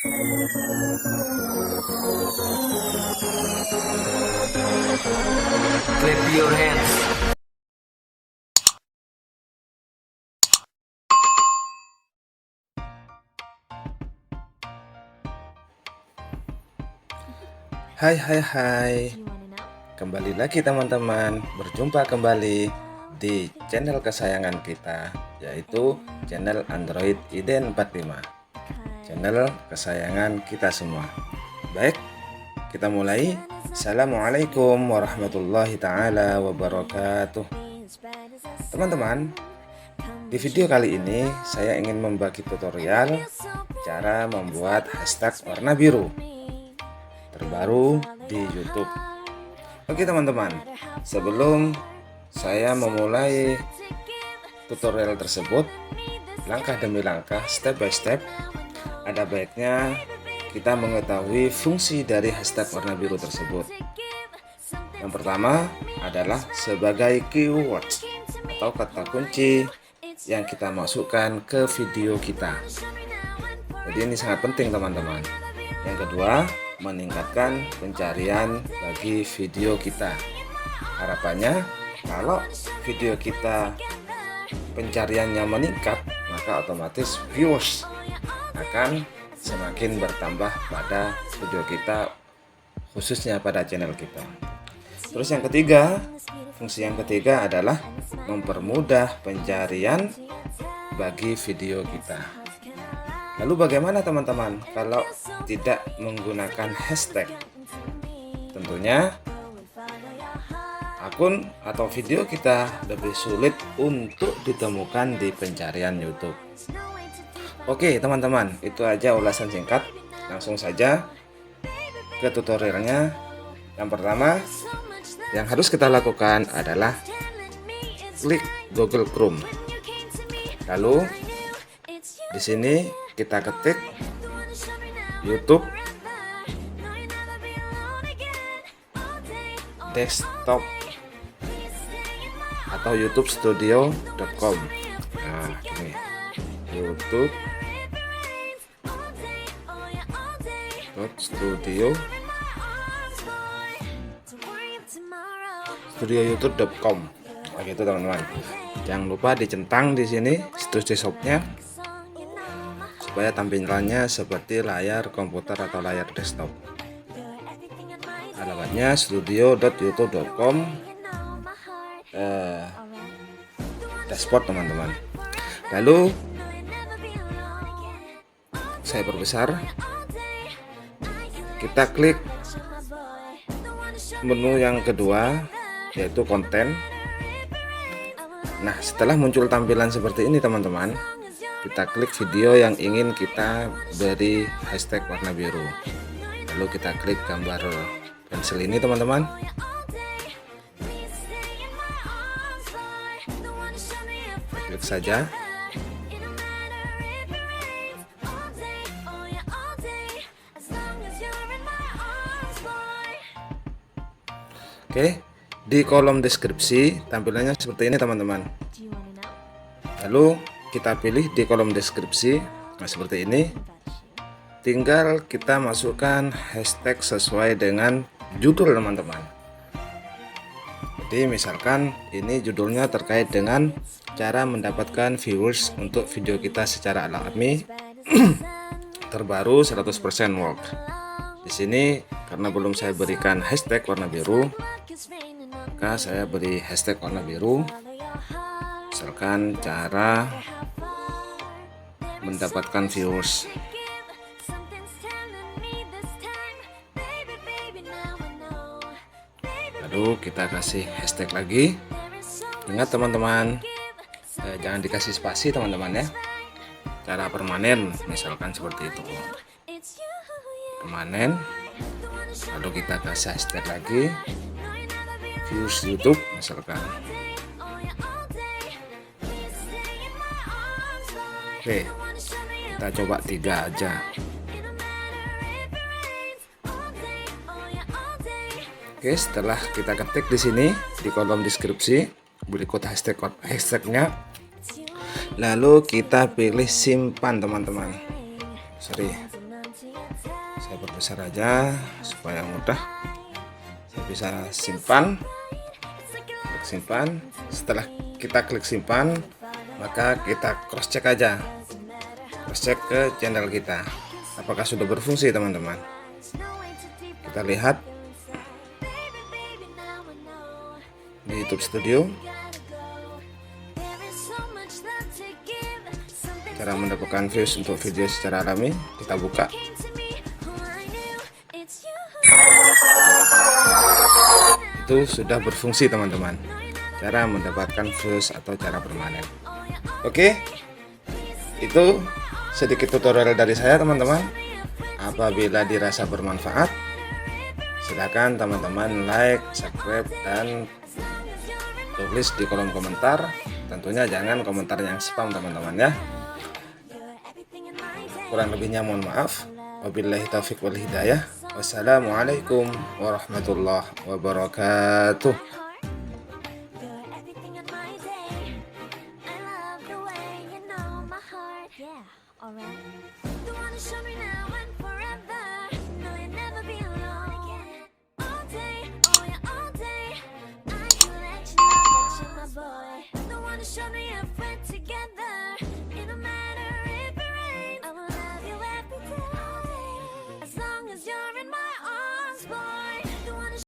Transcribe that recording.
Clap your hands. Hai, kembali lagi teman-teman, berjumpa kembali di channel kesayangan kita, yaitu channel Android IDEN 45, channel kesayangan kita semua. Baik, kita mulai. Assalamualaikum warahmatullahi taala wabarakatuh. Teman-teman, di video kali ini saya ingin membagi tutorial cara membuat hashtag warna biru terbaru di YouTube. Oke teman-teman, sebelum saya memulai tutorial tersebut, langkah demi langkah, step by step, ada baiknya kita mengetahui fungsi dari hashtag warna biru tersebut. Yang pertama adalah sebagai keyword atau kata kunci yang kita masukkan ke video kita. Jadi ini sangat penting teman-teman. Yang kedua, meningkatkan pencarian bagi video kita. Harapannya kalau video kita pencariannya meningkat, maka otomatis viewers akan semakin bertambah pada video kita, khususnya pada channel kita. Terus yang ketiga, fungsi yang ketiga adalah mempermudah pencarian bagi video kita. Lalu bagaimana teman-teman kalau tidak menggunakan hashtag? Tentunya akun atau video kita lebih sulit untuk ditemukan di pencarian YouTube. Oke teman-teman, itu aja ulasan singkat. Langsung saja ke tutorialnya. Yang pertama yang harus kita lakukan adalah klik Google Chrome. Lalu di sini kita ketik YouTube desktop atau youtube-studio.com. Nah, ini youtube.studio.com. Begitu teman-teman. Jangan lupa dicentang di sini situs desktopnya supaya tampilannya seperti layar komputer atau layar desktop. Alamatnya studio.youtube.com dashboard teman-teman. Lalu saya perbesar, kita klik menu yang kedua yaitu konten. Nah, setelah muncul tampilan seperti ini teman-teman, kita klik video yang ingin kita beri hashtag warna biru. Lalu kita klik gambar pensil ini teman-teman. Klik saja. Oke, di kolom deskripsi tampilannya seperti ini teman-teman. Lalu kita pilih di kolom deskripsi, nah seperti ini. Tinggal kita masukkan hashtag sesuai dengan judul teman-teman. Jadi misalkan ini judulnya terkait dengan cara mendapatkan viewers untuk video kita secara alami terbaru 100% work. Di sini karena belum saya berikan hashtag warna biru, maka saya beri hashtag warna biru. Misalkan cara mendapatkan viewers. Lalu kita kasih hashtag lagi. Ingat teman-teman, jangan dikasih spasi teman-teman ya. Cara permanen misalkan seperti itu. Permanen. Lalu kita kasih hashtag lagi. Views YouTube misalkan. Oke, kita coba 3 aja. Oke, setelah kita ketik di sini di kolom deskripsi berikut hashtagnya, lalu kita pilih simpan teman-teman. Saya perbesar aja supaya mudah. Saya bisa simpan. Klik simpan. Setelah kita klik simpan, maka kita cross check aja. Cross check ke channel kita. Apakah sudah berfungsi, teman-teman? Kita lihat di YouTube Studio. Cara mendapatkan views untuk video secara alami, kita buka. Itu sudah berfungsi, teman-teman. Cara mendapatkan views atau cara permanen. Oke, itu sedikit tutorial dari saya, teman-teman. Apabila dirasa bermanfaat, silakan teman-teman like, subscribe, dan tulis di kolom komentar. Tentunya jangan komentar yang spam, teman-teman ya. Kurang lebihnya mohon maaf. Wabillahi taufiq wal hidayah. Wassalamualaikum warahmatullahi wabarakatuh. Yeah, alright. The one who showed me now.